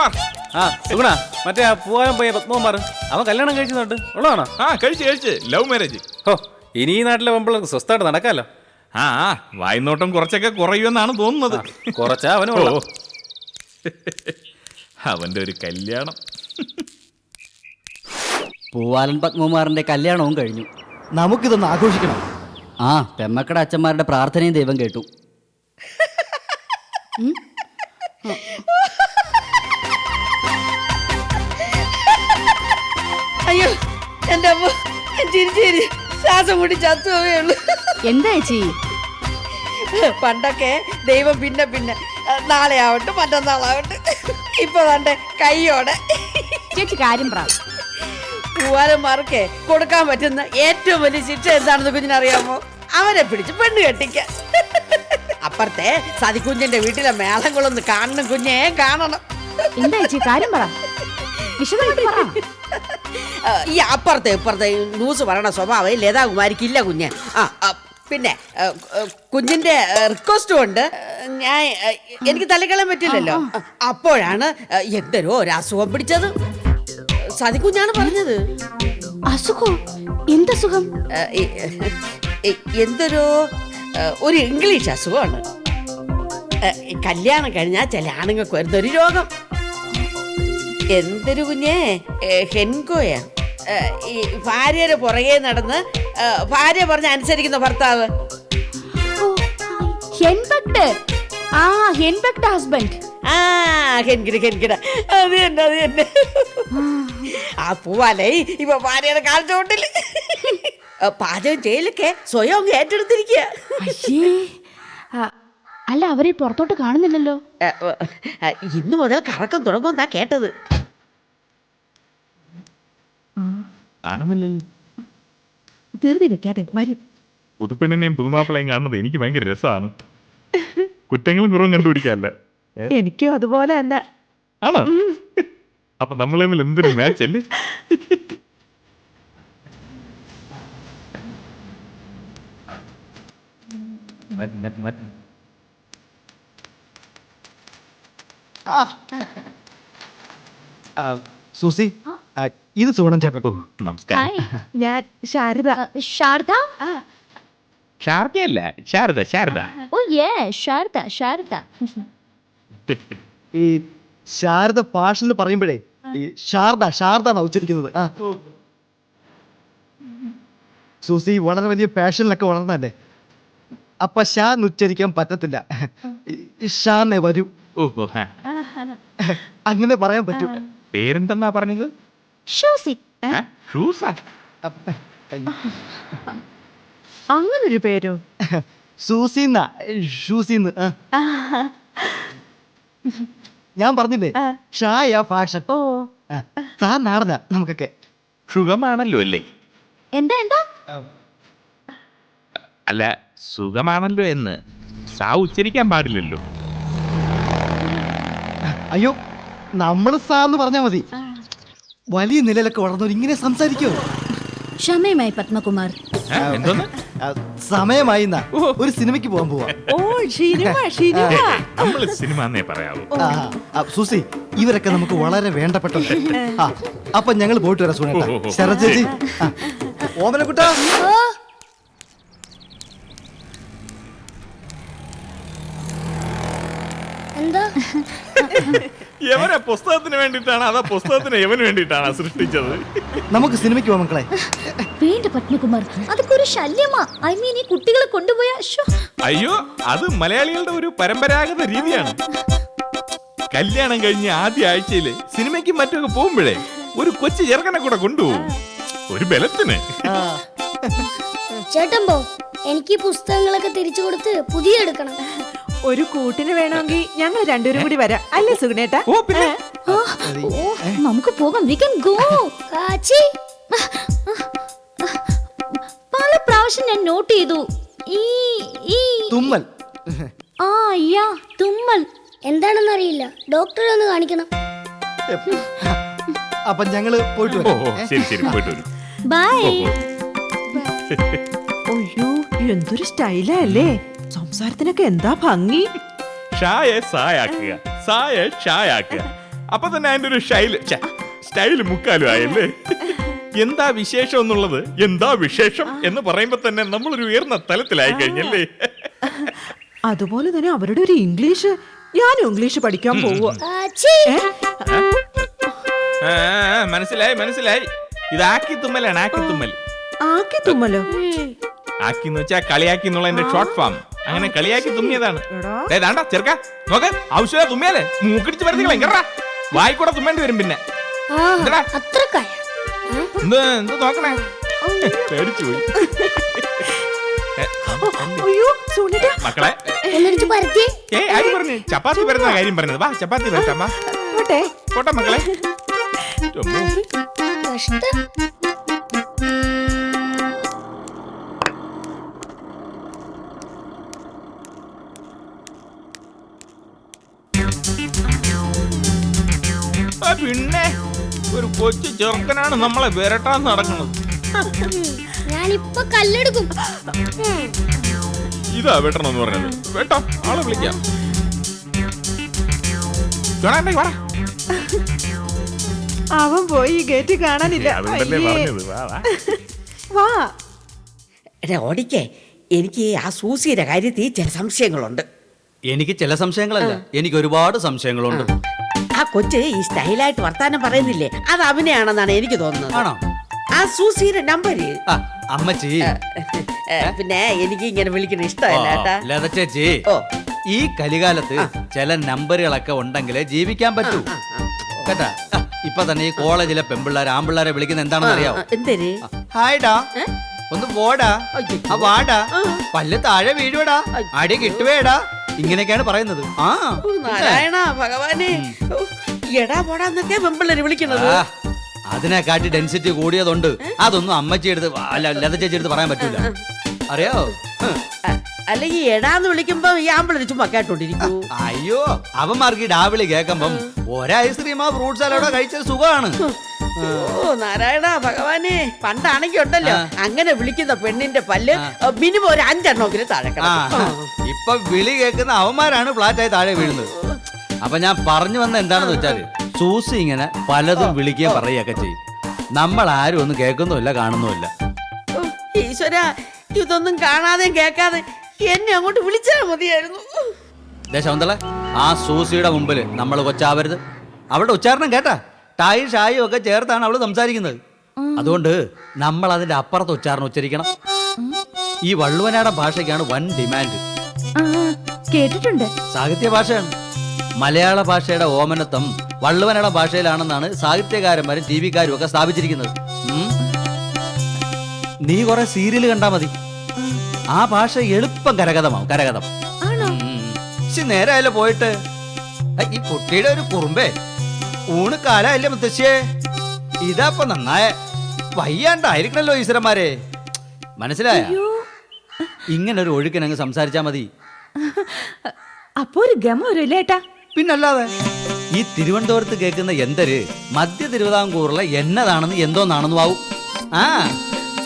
പത്മകുമാർ. ആ സുഗുണ, മറ്റേ പൂവാലം പോയ പത്മകുമാർ അവൻ കല്യാണം കഴിക്കുന്നുണ്ട് ഉള്ളതാണോ? ആ കഴിച്ച് ലവ് മാരേജ്. ഓ, ഇനി ഈ നാട്ടിലെ പെമ്പിള്ളേർക്ക് സ്വസ്ഥമായിട്ട് നടക്കാമല്ലോ. ആ വായ്നോട്ടം കുറച്ചൊക്കെ കുറയുമെന്നാണ് തോന്നുന്നത്. കുറച്ചാ അവനും ഓ, ഉള്ളു. അവന്റെ ഒരു കല്യാണം. പൂവാലൻ പത്മകുമാറിന്റെ കല്യാണവും കഴിഞ്ഞു. നമുക്കിതൊന്ന് ആഘോഷിക്കണം. ആ പെമ്മക്കട അച്ഛന്മാരുടെ പ്രാർത്ഥനയും ദൈവം കേട്ടു. അയ്യോ എന്റെ അമ്മ ചിരിച്ചിരി ശ്വാസം കൂടി ചത്തുപോവേ ഉള്ളൂ. എന്താ ചേച്ചി? പണ്ടൊക്കെ ദൈവം പിന്നെ പിന്നെ നാളെ ആവട്ടെ മറ്റന്നാളാവട്ടെ, ഇപ്പൊ തന്റെ കൈയോടെ. ചേച്ചി കാര്യം പറ. പൂവാലന്മാർക്ക് കൊടുക്കാൻ പറ്റുന്ന ഏറ്റവും വലിയ ശിക്ഷ എന്താണെന്ന് കുഞ്ഞിനറിയാമോ? അവരെ പിടിച്ച് പെണ്ണ് കെട്ടിക്കാൻ. അപ്പുറത്തെ സതികുഞ്ഞിന്റെ വീട്ടിലെ മേളങ്ങളൊന്ന് കാണണം കുഞ്ഞെ, കാണണം. എന്താ ചേച്ചി കാര്യം പറ, വിശദമായിട്ട് പറ. ഈ അപ്പുറത്തെ ഇപ്പുറത്തെ ന്യൂസ് പറയണ സ്വഭാവം ലതാകുമാരിക്കില്ല കുഞ്ഞെ. പിന്നെ കുഞ്ഞിന്റെ റിക്വസ്റ്റും ഉണ്ട്. എനിക്ക് തള്ളിക്കളയാൻ പറ്റില്ലല്ലോ. അപ്പോഴാണ് എന്തരോ ഒരു അസുഖം പിടിച്ചത്. സതികുഞ്ഞാണ് പറഞ്ഞത്. അസുഖം? എന്തസുഖം? എന്തൊരു ഒരു ഇംഗ്ലീഷ് അസുഖമാണ്. കല്യാണം കഴിഞ്ഞാൽ ചില ആണുങ്ങൾക്ക് വരുന്നൊരു രോഗം. എന്തൊരു കുഞ്ഞേ, ഹെൻകോയാ. ഈ ഭാര്യയുടെ പുറകെ നടന്ന് ഭാര്യ പറഞ്ഞ അനുസരിക്കുന്ന ഭർത്താവ്. ഹസ്ബൻഡ്. ഹെൻകിട അത് തന്നെ. ആ പൂവാലേ ഇപ്പൊ ഭാര്യയുടെ കാൽച്ചോട്ടില് പാചകം ചെയ്യലൊക്കെ സ്വയം അങ്ങ് ഏറ്റെടുത്തിരിക്കുക. അല്ല, അവരെ പുറത്തോട്ട് കാണുന്നില്ലല്ലോ. ഇന്നു മുതൽ കറക്കം തുടങ്ങുമെന്നാ കേട്ടത്. ധൃതി വെക്കാതെ വരും. പുതുപ്പെണ്ണിനെയും പുതുമാപ്പിളയും കാണുന്നത് എനിക്ക് ഭയങ്കര രസമാണ്. കുറ്റങ്ങളും കുറവും കണ്ടുപിടിക്കാല്ല. എനിക്കും അതുപോലെ തന്നെ. ആണോ? അപ്പൊ നമ്മൾ തമ്മിൽ എന്തൊരു മാച്ച് അല്ലേ? സൂസി, ഇത് സുഗുണൻ ചേട്ടൻ. നമസ്കാരം. ഞാൻ ശാരദ. ശാരദ? ശാരദയല്ല, ശാരദ. ഓ ശാരദ. ഈ ശാരദ ഭാഷയിൽ പറയുമ്പോഴേ ഈ ശാരദ ഉച്ചരിക്കുന്നത്. സൂസി വളരെ വലിയ പാഷനിലൊക്കെ വളർന്നല്ലേ, അപ്പൊ ഷാ ഉച്ചരിക്കാൻ പറ്റത്തില്ല. ഷാന്നെ വരൂ, അങ്ങനെ പറയാൻ പറ്റൂ. പേരെന്തെന്നാ പറഞ്ഞത്? ഷൂസി. അങ്ങനൊരു പേരോ? സൂസിന്നാ, ഷൂസിന്ന്. ഞാൻ പറഞ്ഞില്ലേ, ഷായ ഫാഷൻ. താൻ നാടന നമുക്കൊക്കെ സുഖമാണല്ലോ അല്ലേ? എന്താ? അല്ല, സുഖമാണല്ലോ എന്ന് സാ ഉച്ചരിക്കാൻ പാടില്ലല്ലോ. അയ്യോ, നമ്മള് സാന്ന് പറഞ്ഞാ മതി. വലിയ നിലയിലൊക്കെ വളർന്നവർ ഇങ്ങനെ സംസാരിക്കോ? ക്ഷമയമായി പത്മകുമാർ. സമയമായി ഒരു സിനിമയ്ക്ക് പോകാൻ പോവാ. ഓ സിനിമ. നമ്മള് സിനിമ എന്നേ പറയാവൂ. സൂസി, ഇവരൊക്കെ നമുക്ക് വളരെ വേണ്ടപ്പെട്ടത്. അപ്പൊ ഞങ്ങൾ പോയിട്ട് വരാം. സുനേട്ടാ, ശരത് ചേച്ചി, ഓമനക്കുട്ടാ. എന്താ? എവരെ പുസ്തകത്തിന് വേണ്ടിട്ടാണ്, അതാ പുസ്തകത്തിന് എവന് വേണ്ടിട്ടാണ് സൃഷ്ടിച്ചത്. നമുക്ക് സിനിമയ്ക്ക് പോവാം മക്കളെ. വേണ്ട പത്മകുമാർ, അതൊക്കെ ഒരു ശല്യമാ. ഈ കുട്ടികളെ കൊണ്ടുപോയാ. അയ്യോ, അത് മലയാളികളുടെ ഒരു പരമ്പരാഗത രീതിയാണ്. കല്യാണം കഴിഞ്ഞ ആദ്യ ആഴ്ചയില് സിനിമയ്ക്കും മറ്റൊക്കെ പോകുമ്പോഴേ ഒരു കൊച്ചു ചെറുക്കനെ കൂടെ കൊണ്ടുപോകും, ഒരു ബലത്തിന്. ചേട്ടൻ പോ, എനിക്ക് ഈ പുസ്തകങ്ങളൊക്കെ തിരിച്ചു കൊടുത്ത് പുതിയ എടുക്കണം. ഒരു കൂട്ടിന് വേണമെങ്കിൽ ഞങ്ങൾ രണ്ടുപേരും കൂടി വരാം, അല്ലേ സുഗുണേട്ടാ? ഓ പിന്നെ നമുക്ക് പോകാം. We can go. കാച്ചി, പല പ്രാവശ്യം ഞാൻ നോട്ട് ചെയ്തു തുമ്മൽ. തുമ്മൽ എന്താണെന്ന് അറിയില്ല, ഡോക്ടറെ ഒന്ന് കാണിക്കണം. അപ്പൊ ഞങ്ങള് പോയിട്ട് വരാം. ശരി പോയിട്ട് വരും. ബൈ. അയ്യോ, എന്തൊരു സ്റ്റൈലാ അല്ലേ? സംസാരത്തിനൊക്കെ എന്താ ഭംഗി. ഷായെ സായാക്കുക, സായെ ഷായാക്കുക. അപ്പൊ തന്നെ അതിന്റെ ഒരു സ്റ്റൈല് മുക്കാലും ആയല്ലേ. എന്താ വിശേഷം എന്നുള്ളത് എന്താ വിശേഷം എന്ന് പറയുമ്പോ തന്നെ നമ്മളൊരു ഉയർന്ന തലത്തിലായി കഴിഞ്ഞല്ലേ. അതുപോലെ തന്നെ അവരുടെ ഒരു ഇംഗ്ലീഷ്, ഞാനും ഇംഗ്ലീഷ് പഠിക്കാൻ പോവുക. ആച്ചി. മനസ്സിലായി. ഇത് ആക്കി തുമ്മലാണ്, ആക്കി തുമ്മൽ. ആക്കി തുമ്മലോ? ആക്കി എന്ന് വെച്ചാ കളിയാക്കി എന്നുള്ള എന്റെ ഷോർട്ട് ഫോം. അങ്ങനെ കളിയാക്കി തുമ്മിയതാണ്. ദാണ്ടാ ചെറുക്ക നോക്ക, ആവശ്യമായ തുമ്മിയാലേ മൂക്കിടിച്ച് പരത്തികളെ ഇങ്ങറാ, വായിക്കൂടെ തുമ്മേണ്ടി വരും. പിന്നെ അത്രക്കായ എന്ത് നോക്കണേ, പേടിച്ചു പോയി. അയ്യോ സോണിട്ടാ, മക്കളെ എന്നിട്ട് പരത്തി. ആര് പറഞ്ഞു ചപ്പാത്തി വരുന്ന കാര്യം പറഞ്ഞത്? വാ ചപ്പാത്തി വരട്ടമ്മ. പോട്ടെ പോട്ടെ മക്കളെ. കഷ്ടം. പിന്നെ ഒരു കൊച്ചു ചെറുക്കനാണ് നമ്മളെ വിരട്ടാൻ നടക്കുന്നത്. ഞാനിപ്പൊ കല്ലെടുക്കും. ഇതാ വെട്ടണമെന്ന് പറഞ്ഞത്. വെട്ടാം, ആളെ വിളിക്കാം. കാണാണ്ടേ വാ. അവൻ പോയി ഗേറ്റ് കാണാനില്ല. അതുകൊണ്ടല്ലേ അയ്യേ. പറഞ്ഞത്. വാ വാ. വാ. എടാ ഓടിക്കേ, എനിക്ക് ആ സൂസിയുടെ കാര്യത്തിൽ ചില സംശയങ്ങളുണ്ട്. എനിക്ക് ചില സംശയങ്ങളല്ല, എനിക്ക് ഒരുപാട് സംശയങ്ങളുണ്ട്. ആ കൊച്ച് ഈ സ്റ്റൈലായിട്ട് വർത്താനം പറയുന്നില്ലേ, അത് അഭിനയാണെന്നാണ് എനിക്ക് തോന്നുന്നത്. ആണോ? ആ സൂസിയുടെ നമ്പര് ആ, അമ്മച്ചി. പിന്നെ എനിക്ക് ഇങ്ങനെ വിളിക്കണ ഇഷ്ടമല്ല കേട്ടാ. ലത ചേച്ചി, ഓ. ഈ കലികാലത്ത് ചില നമ്പറുകളൊക്കെ ഉണ്ടെങ്കിലേ ജീവിക്കാൻ പറ്റൂ കേട്ടാ. ഇപ്പൊ തന്നെ ഈ കോളേജിലെ പെമ്പിള്ളേർ ആമ്പിള്ളേരെ വിളിക്കുന്ന എന്താണെന്ന് അറിയാവോ? എന്തര്? ഹായ്ഡാ, ഒന്ന് പോടാ, അയ്യോ. ആ വാടാ, പല്ല് താഴെ വീഴുവടാ, അടി കിട്ടുവേടാ, ഇങ്ങനെയൊക്കെയാണ് പറയുന്നത്. ആ ഓ, നാരായണ ഭഗവാനെ. ഓ, എടാ പോടാന്നൊക്കെ പെമ്പിള്ളേര് വിളിക്കണത്. ആ, അതിനെക്കാട്ടി ഡെൻസിറ്റി കൂടിയതുണ്ട്. അതൊന്നും അമ്മച്ചി എടുത്ത് അല്ല ലത ചേച്ചി എടുത്ത് പറയാൻ പറ്റൂല. അറിയാവോ? അല്ലെങ്കിൽ എടാന്ന് വിളിക്കുമ്പോ ഈ ആമ്പിള്ളേര് ചുമ്മാ കേട്ടോണ്ടിരിക്കൂ. അയ്യോ, അവന്മാർക്ക് ഈ ഡാവിളി കേൾക്കുമ്പം ഒരൈസ്ക്രീമോ ഫ്രൂട്ട് സാലഡോ കഴിച്ചത് സുഖമാണ്. ഓ നാരായണ ഭഗവാനെ, പണ്ടാണെങ്കി ഉണ്ടല്ലോ അങ്ങനെ വിളിക്കുന്ന പെണ്ണിന്റെ പല്ല് മിനിമം ഒരു 5 എണ്ണമെങ്കിലും താഴെ ആ, കിടക്കും. ഇപ്പൊ വിളി കേൾക്കുന്ന അവന്മാരാണ് ഫ്ലാറ്റായി താഴെ വീഴുന്നത്. അപ്പൊ ഞാൻ പറഞ്ഞു വന്ന എന്താണെന്ന് വെച്ചാല്, സൂസി ഇങ്ങനെ പലതും വിളിക്കുകയും പറയുകയൊക്കെ ചെയ്യും. നമ്മൾ ആരും ഒന്നും കേൾക്കുന്നുമില്ല, കാണുന്നുമില്ല. ഓ, ഈശ്വര, ഇതൊന്നും കാണാതെയും കേൾക്കാതെ എന്നെ അങ്ങോട്ട് വിളിച്ചാൽ മതിയായിരുന്നു. ദേശവന്തള, ആ സൂസിയുടെ മുമ്പില് നമ്മൾ കൊച്ചാവരുത്. അവളുടെ ഉച്ചാരണം കേട്ടാ, ടായും ഷായും ഒക്കെ ചേർത്താണ് അവള് സംസാരിക്കുന്നത്. അതുകൊണ്ട് നമ്മൾ അതിന്റെ അപ്പുറത്ത് ഉച്ചാരണം ഉച്ചരിക്കണം. ഈ വള്ളുവനാടൻ ഭാഷയ്ക്കാണ് വൻ ഡിമാൻഡ്. കേട്ടിട്ടുണ്ട്. സാഹിത്യ ഭാഷയാണ്. മലയാള ഭാഷയുടെ ഓമനത്വം വള്ളുവനാടൻ ഭാഷയിലാണെന്നാണ് സാഹിത്യകാരന്മാരും ടി വിക്കാരും ഒക്കെ സ്ഥാപിച്ചിരിക്കുന്നത്. നീ കുറെ സീരിയൽ കണ്ടാ മതി, ആ ഭാഷ എളുപ്പം കരഗതമാവും. കരഗതം നേരമല്ലോ പോയിട്ട്. ഈ കുട്ടിയുടെ ഒരു കുറുമ്പേ, ഊണ് കാലല്ലേ മുത്തശ്ശിയെ, ഇതാപ്പൊ നന്നായ വയ്യാണ്ടായിരിക്കണല്ലോ ഈശ്വരന്മാരെ. മനസ്സിലായ? ഇങ്ങനെ ഒരു ഒഴുക്കിനങ്ങ് സംസാരിച്ചാ മതി. അപ്പൊ ഒരു ഗമ വരും ഏട്ടാ. പിന്നല്ലാതെ ഈ തിരുവനന്തപുരത്ത് കേൾക്കുന്ന എന്തര് മധ്യ തിരുവിതാംകൂറിലെ എന്നതാണെന്ന് എന്തോന്നാണെന്നും ആവും. ആ,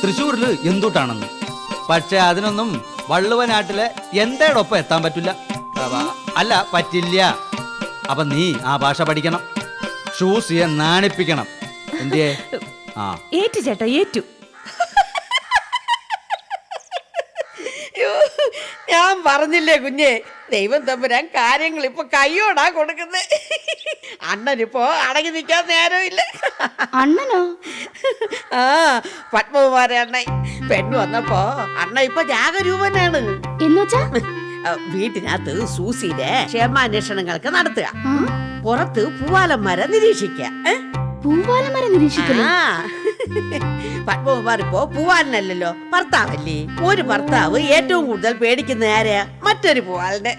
തൃശ്ശൂരില് എന്തുട്ടാണെന്ന്. പക്ഷെ അതിനൊന്നും വള്ളുവനാട്ടിലെ എന്തേടൊപ്പം എത്താൻ പറ്റില്ല. അല്ല, പറ്റില്ല. അപ്പൊ നീ ആ ഭാഷ പഠിക്കണം, ഷൂസിയെ നാണിപ്പിക്കണം. എന്തിയേ? ആ, ഏറ്റു ചേട്ടാ, ഏറ്റു. അയ്യോ, ഞാൻ പറഞ്ഞില്ലേ കുഞ്ഞെ, ദൈവം തമ്പുരാൻ കാര്യങ്ങൾ ഇപ്പൊ കയ്യോടാ കൊടുക്കുന്നേ. അണ്ണനിപ്പോ അടങ്ങി നിൽക്കാൻ നേരമില്ല. അണ്ണനോ? ആ, പത്മകുമാര അണ്ണൻ പെണ്ണു വന്നപ്പോ അണ്ണ ഇപ്പൊ ജാഗരൂപനാണ്. എന്നുവെച്ചാ വീട്ടിനകത്ത് സൂസിയുടെ ക്ഷേമാന്വേഷണങ്ങൾക്ക് നടത്തുക, പുറത്ത് പൂവാലന്മാരെ നിരീക്ഷിക്കുക. പൂവാലന്മാരെ നിരീക്ഷിക്കുന്നു. ആ, പത്മകുമാർ ഇപ്പോ പൂവാലനല്ലല്ലോ, ഭർത്താവല്ലേ. ഒരു ഭർത്താവ് ഏറ്റവും കൂടുതൽ പേടിക്കുന്ന ആരെയാ? മറ്റൊരു പൂവാലനെ.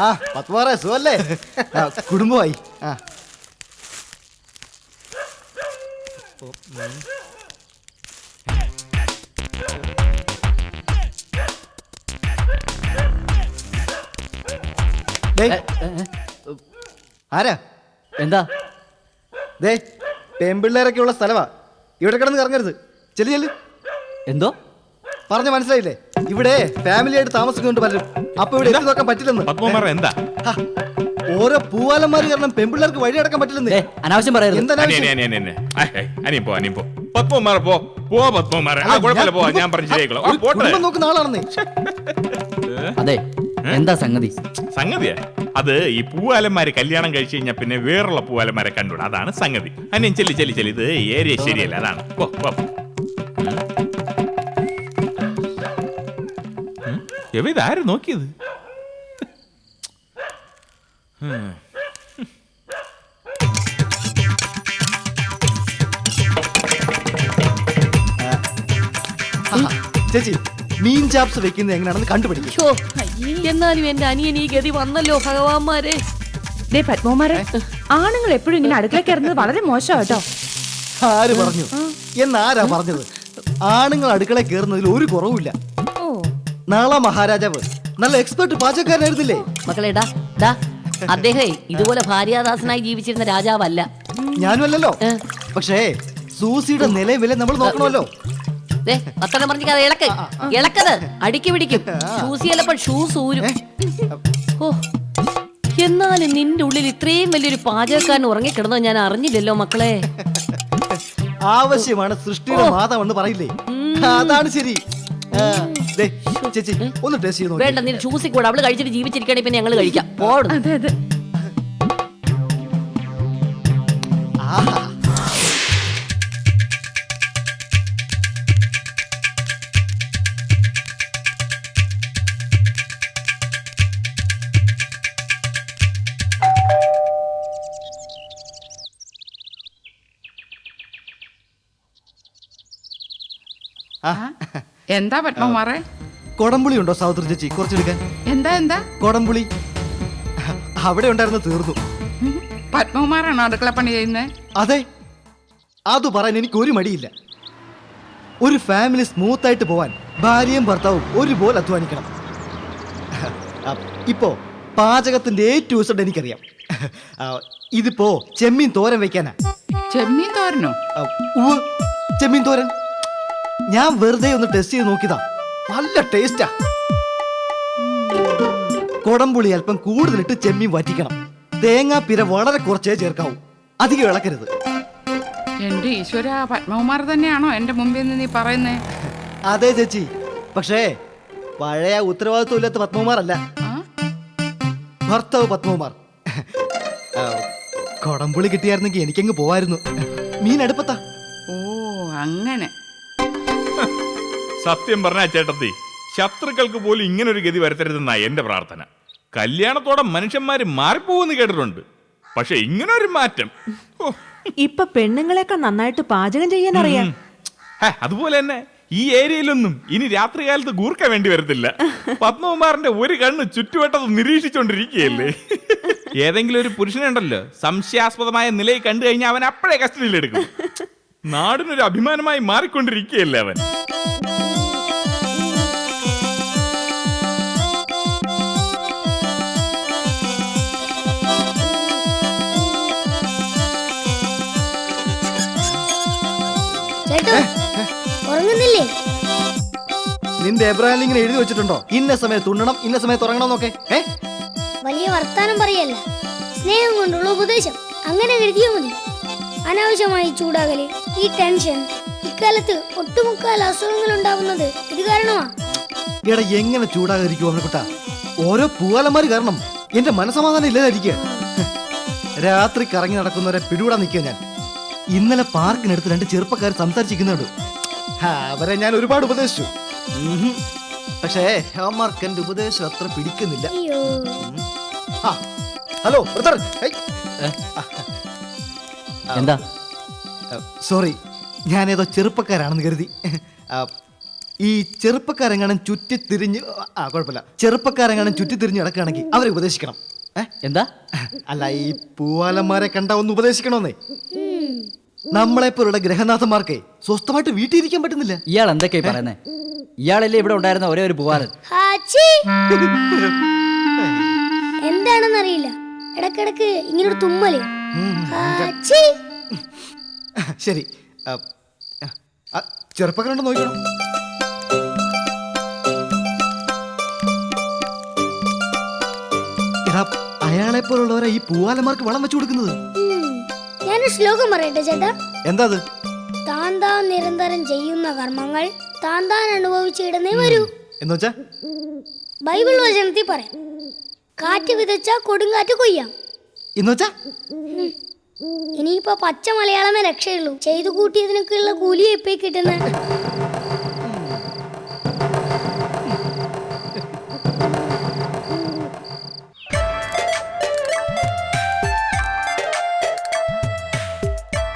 ആ, പത്മാറേ സുഖല്ലേ? കുടുംബമായി. ആ, ആരാ? എന്താ? ദേ, പെമ്പിള്ളേരൊക്കെ ഉള്ള സ്ഥലമാ, ഇവിടെ കിടന്ന് കറങ്ങരുത്. ചെല്ലു ചെല്ലു. എന്തോ പറഞ്ഞ മനസ്സിലായില്ലേ? ഇവിടെ ഫാമിലി ആയിട്ട് താമസിക്കുന്നുണ്ട് പലരും. അപ്പൊ ഇവിടെ എത്തി നോക്കാൻ പറ്റില്ലെന്ന്. പത്മകുമാർ എന്താ? ഓരോ പൂവാലന്മാര് കാരണം പെൺപിള്ളേർക്ക് വഴി അടക്കാൻ പറ്റില്ലെന്നേ. അനാവശ്യം പറയരുത്. എന്താ അനിയൻ പോ പത്മകുമാർ പോ പത്മകുമാർ കുഴപ്പമില്ല പോ, ഞാൻ പറഞ്ഞു ശരിയായിക്കോളാം. പോട്ടെ. കുടുംബം നോക്കുന്ന ആളാണെന്നേ. അതെ, എന്താ സംഗതി? സംഗതിയാ അത് ഈ പൂവാലന്മാര് കല്യാണം കഴിച്ചു കഴിഞ്ഞാൽ പിന്നെ വേറുള്ള പൂവാലന്മാരെ കണ്ടുകൂടാ, അതാണ് സംഗതി. അനിയൻ ചെല്ലി ഇത് ഏരിയ ശരിയല്ല, അതാണ്. ഇതാര് നോക്കിയത്? ചേച്ചി, മീൻ ചാപ്സ് വെക്കുന്നത് എങ്ങനെയാണെന്ന് കണ്ടുപിടിക്കും. എന്നാലും എന്റെ അനിയൻ ഈ ഗതി വന്നല്ലോ ഭഗവാന്മാരെ. ദേ പത്മകുമാരെ, ആണുങ്ങൾ എപ്പോഴും ഇങ്ങനെ അടുക്കള കയറുന്നത് വളരെ മോശം കേട്ടോ. ആര് പറഞ്ഞു? എന്നാരാ പറഞ്ഞത്? ആണുങ്ങൾ അടുക്കള കയറുന്നതിൽ ഒരു കുറവുമില്ല. നാളെ മഹാരാജാവ് നല്ല എക്സ്പെർട്ട് പാചകക്കാരനായിരുന്നില്ലേ? മക്കളെടാ ഡാ, അദ്ദേഹം ഇതുപോലെ ഭാര്യാദാസനായി ജീവിച്ചിരുന്ന രാജാവല്ല. ഞാനും അല്ലല്ലോ. പക്ഷേ സൂസിയുടെ നിലവില നമ്മൾ നോക്കണമല്ലോ. പത്തെണ്ണം പറഞ്ഞിക്കാതെ ഇളക്കത് അടിക്കി പിടിക്കും. ഷൂസ് ചിലപ്പോൾ ഷൂസ് ഊരും. ഓ, എന്നാലും നിന്റെ ഉള്ളിൽ ഇത്രയും വലിയൊരു പാചകക്കാരൻ ഉറങ്ങിക്കിടന്നോ ഞാൻ അറിഞ്ഞില്ലല്ലോ മക്കളെ. ആവശ്യമാണ് സൃഷ്ടിയുടെ മാതാവെന്ന് പറയില്ലേ, അതാണ് ശരി. ചേച്ചി ഒന്ന് ടേസ്റ്റ് ചെയ്ത് വേണ്ട, നീ ഷൂസിൽ കൂടെ അവള് കഴിച്ചിട്ട് ജീവിച്ചിരിക്കണെങ്കിൽ പിന്നെ ഞങ്ങൾ കഴിക്കാം. പോടും. അതെ അതെ. എന്താ പത്മകുമാറേ? കൊടംപുളി ഉണ്ടോ സഹോദരി ചേച്ചി? കുറച്ചെടുക്കാൻ. എന്താ കൊടംപുളി അവിടെ ഉണ്ടായിരുന്നു, തീർന്നു. പത്മകുമാറാണോ അടുക്കള പണി ചെയ്യുന്നത്? അതെ, അത് പറയാൻ എനിക്ക് ഒരു മടിയില്ല. ഒരു ഫാമിലി സ്മൂത്ത് ആയിട്ട് പോവാൻ ഭാര്യയും ഭർത്താവും ഒരുപോലെ അധ്വാനിക്കണം. ഇപ്പോ പാചകത്തിന്റെ A to Z എനിക്കറിയാം. ഇതിപ്പോ ചെമ്മീൻ തോരൻ വെക്കാനാ. ചെമ്മീൻ തോരനോ? ചെമ്മീൻ തോരൻ ഞാൻ വെറുതെ ഒന്ന് ടെസ്റ്റ് ചെയ്ത് നോക്കിയതാ, നല്ല ടേസ്റ്റാ. കൊടംപുളി അല്പം കൂടുതലിട്ട് ചെമ്മീൻ വറ്റിക്കണം. തേങ്ങാപ്പിര വളരെ കുറച്ചേ ചേർക്കാവൂ, അധികം ഇളക്കരുത്. എന്റെ ഈശ്വര, പത്മകുമാർ തന്നെയാണോ എന്റെ മുമ്പിൽ നിന്ന് നീ പറയുന്നേ? അതെ ചേച്ചി, പക്ഷേ പഴയ ഉത്തരവാദിത്വം ഇല്ലാത്ത പത്മകുമാറല്ല, ഭർത്താവ് പത്മകുമാർ. കൊടംപുളി കിട്ടിയായിരുന്നെങ്കിൽ എനിക്കങ്ങ് പോവായിരുന്നു. മീൻ അടുപ്പത്താ. ഓ അങ്ങനെ. സത്യം പറഞ്ഞ ചേട്ടത്തി, ശത്രുക്കൾക്ക് പോലും ഇങ്ങനൊരു ഗതി വരുത്തരുതെന്നാ എന്റെ പ്രാർത്ഥന. കല്യാണത്തോടെ മനുഷ്യന്മാര് മാറിപ്പോകുന്നു കേട്ടിട്ടുണ്ട്, പക്ഷെ ഇങ്ങനൊരു മാറ്റം. ഇപ്പൊ പെണ്ണുങ്ങളെക്കാൾ നന്നായിട്ട് പാചകം ചെയ്യാൻ അറിയാം. അതുപോലെ തന്നെ ഈ ഏരിയയിലൊന്നും ഇനി രാത്രികാലത്ത് ഗൂർക്ക വേണ്ടി വരത്തില്ല. പത്മകുമാറിന്റെ ഒരു കണ്ണ് ചുറ്റുവട്ടത്ത് നിരീക്ഷിച്ചോണ്ടിരിക്കുകയല്ലേ. ഏതെങ്കിലും ഒരു പുരുഷനുണ്ടല്ലോ സംശയാസ്പദമായ നിലയിൽ കണ്ടു കഴിഞ്ഞാൽ അവൻ അപ്പോഴേ കസ്റ്റഡിയിലെടുക്കും. നാടിനൊരു അഭിമാനമായി മാറിക്കൊണ്ടിരിക്കുകയല്ലേ അവൻ. ഉറങ്ങുന്നില്ലേ? നിന്റെ എബ്രാഹിം ഇങ്ങനെ എഴുതി വെച്ചിട്ടുണ്ടോ ഇന്ന സമയത്ത് ഉണ്ണണം ഇന്ന സമയത്ത് ഉറങ്ങണം എന്നൊക്കെ? വലിയ വർത്താനം പറയല്ല, സ്നേഹം കൊണ്ടുള്ള ഉപദേശം. അങ്ങനെ കരുതിയോ മതി. അനാവശ്യമായി ചൂടാകല്, ഈ ടെൻഷൻ, ഇക്കാലത്ത് ഒട്ടുമുക്കാൽ അസുഖങ്ങൾ ഉണ്ടാവുന്നത് ഇത് കാരണമാ. എടാ, എങ്ങനെ ചൂടാകാതിരിക്കുവോ കുട്ടാ? ഓരോ പൂവാലന്മാര് കാരണം എന്റെ മനസമാധാനം ഇല്ലാതിരിക്കുക. രാത്രി കറങ്ങി നടക്കുന്നവരെ പിടികൂടാൻ നിൽക്കുക ഞാൻ. ഇന്നലെ പാർക്കിനടുത്ത് 2 ചെറുപ്പക്കാർ സംസാരിച്ചിരിക്കുന്നുണ്ട്. അവരെ ഞാൻ ഒരുപാട് ഉപദേശിച്ചു, പക്ഷേ അവന്മാർക്ക് എന്റെ ഉപദേശം അത്ര പിടിക്കുന്നില്ല. ഹലോ ബ്രദർ, എന്താ? സോറി, ഞാനേതോ ചെറുപ്പക്കാരാണെന്ന് കരുതി. ഈ ചെറുപ്പക്കാരെങ്ങാനും ചുറ്റിത്തിരിഞ്ഞ് കുഴപ്പമില്ല, ചെറുപ്പക്കാരെങ്ങാനും ചുറ്റിത്തിരിഞ്ഞ് നടക്കുകയാണെങ്കിൽ അവരെ ഉപദേശിക്കണം. എന്താ? അല്ല, ഈ പൂവാലന്മാരെ കണ്ട ഒന്ന് ഉപദേശിക്കണമെന്നേ. നമ്മളെപ്പോലുള്ള ഗ്രഹനാഥന്മാർക്ക് സ്വസ്ഥമായിട്ട് വീട്ടിൽ ഇരിക്കാൻ പറ്റുന്നില്ല. ഇയാൾ എന്തൊക്കെയാ പറയുന്നേ? ഇയാളല്ലേ ഇവിടെ ഉണ്ടായിരുന്ന ഒരേ ഒരു പൂവാലൻ? എന്താണെന്നറിയില്ല, ഇടക്കിടക്ക് ഇങ്ങനൊരു തുമ്മല്. ശരി, ചെറുപ്പക്കാരുണ്ടോ നോക്കണം. അയാളെ പോലുള്ളവരാ ഈ പൂവാലന്മാർക്ക് വളം വെച്ചു കൊടുക്കുന്നത്. ഞാനൊരു ശ്ലോകം പറയട്ടെ ചേട്ടാ. എന്താ അത്? താൻ താൻ നിരന്തരം ചെയ്യുന്ന കർമ്മങ്ങൾ താൻ താൻ അനുഭവിച്ചിടന്നേ വരൂ എന്നുവെച്ചാ ബൈബിൾ വചനത്തിൽ പറയാം. കാറ്റ് വിതച്ചാ കൊടുങ്കാറ്റ് കൊയ്യാം. എന്നുവെച്ചാ ഇനിയിപ്പോ പച്ച മലയാളമേ രക്ഷയുള്ളൂ. ചെയ്തു കൂട്ടിയതിനൊക്കെയുള്ള കൂലി ഇപ്പൊ കിട്ടുന്ന.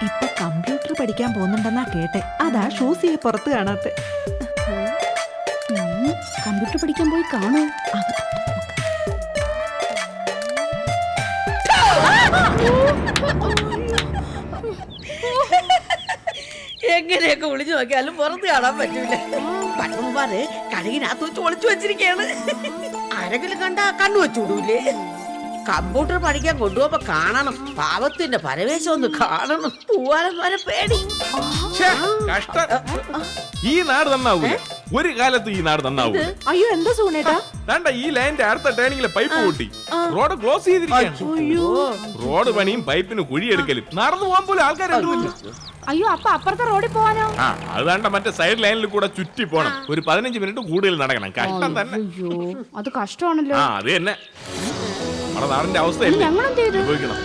ഇപ്പൊ കമ്പ്യൂട്ടർ പഠിക്കാൻ പോകുന്നുണ്ടെന്നാ കേട്ടെ. അതാ ഷൂസിയെ പുറത്ത് കാണാത്തെ. കമ്പ്യൂട്ടർ പഠിക്കാൻ പോയി കാണൂ. എങ്ങനെയൊക്കെ ഒളിച്ചു നോക്കിയാലും പുറത്ത് കാണാൻ പറ്റൂല. പത്മകുമാറ് കഴുകിനകത്ത് വെച്ച് ഒളിച്ചു വെച്ചിരിക്കയാണ്. ആരെങ്കിലും കണ്ടാ കണ്ണു വെച്ചുവിടൂലേ? കമ്പ്യൂട്ടർ പഠിക്കാൻ കൊണ്ടുപോകുമ്പോ കാണണം. പാവത്തിന്റെ പരവേശം ഒന്ന് കാണണം. പൂവാലന്മാരെ പേടി. ഛേ, കഷ്ടം. ഈ നാട് നന്നാവൂല. ഒരു കാലത്ത് ഈ നാട് നന്നാവൂല. അയ്യോ എന്താ സൂണേട്ടാ? വേണ്ട, ഈ ലൈനിന്റെ അടുത്ത ടേണിങ്ങിലെ പൈപ്പ് പൊട്ടി റോഡ് ക്ലോസ് ചെയ്തിരിക്കുകയാണ്. റോഡ് പണിയും പൈപ്പിന് കുഴിയെടുക്കലും നടന്നു പോകാൻ പോലും ആൾക്കാരുണ്ട്. അയ്യോ അപ്പൊ അപ്പുറത്തെ റോഡിൽ പോവാനോ? ആ അത് വേണ്ട, മറ്റേ സൈഡ് ലൈനിൽ കൂടെ ചുറ്റി പോണം. ഒരു 15 മിനിറ്റ് കൂടുതൽ നടക്കണം. കഷ്ടം തന്നെ. അയ്യോ അത് കഷ്ടമാണല്ലോ. ആ അത് തന്നെ നമ്മുടെ നാടിന്റെ അവസ്ഥയല്ലേ ഞങ്ങളെന്ത് ചെയ്തു? അനുഭവിക്കണം.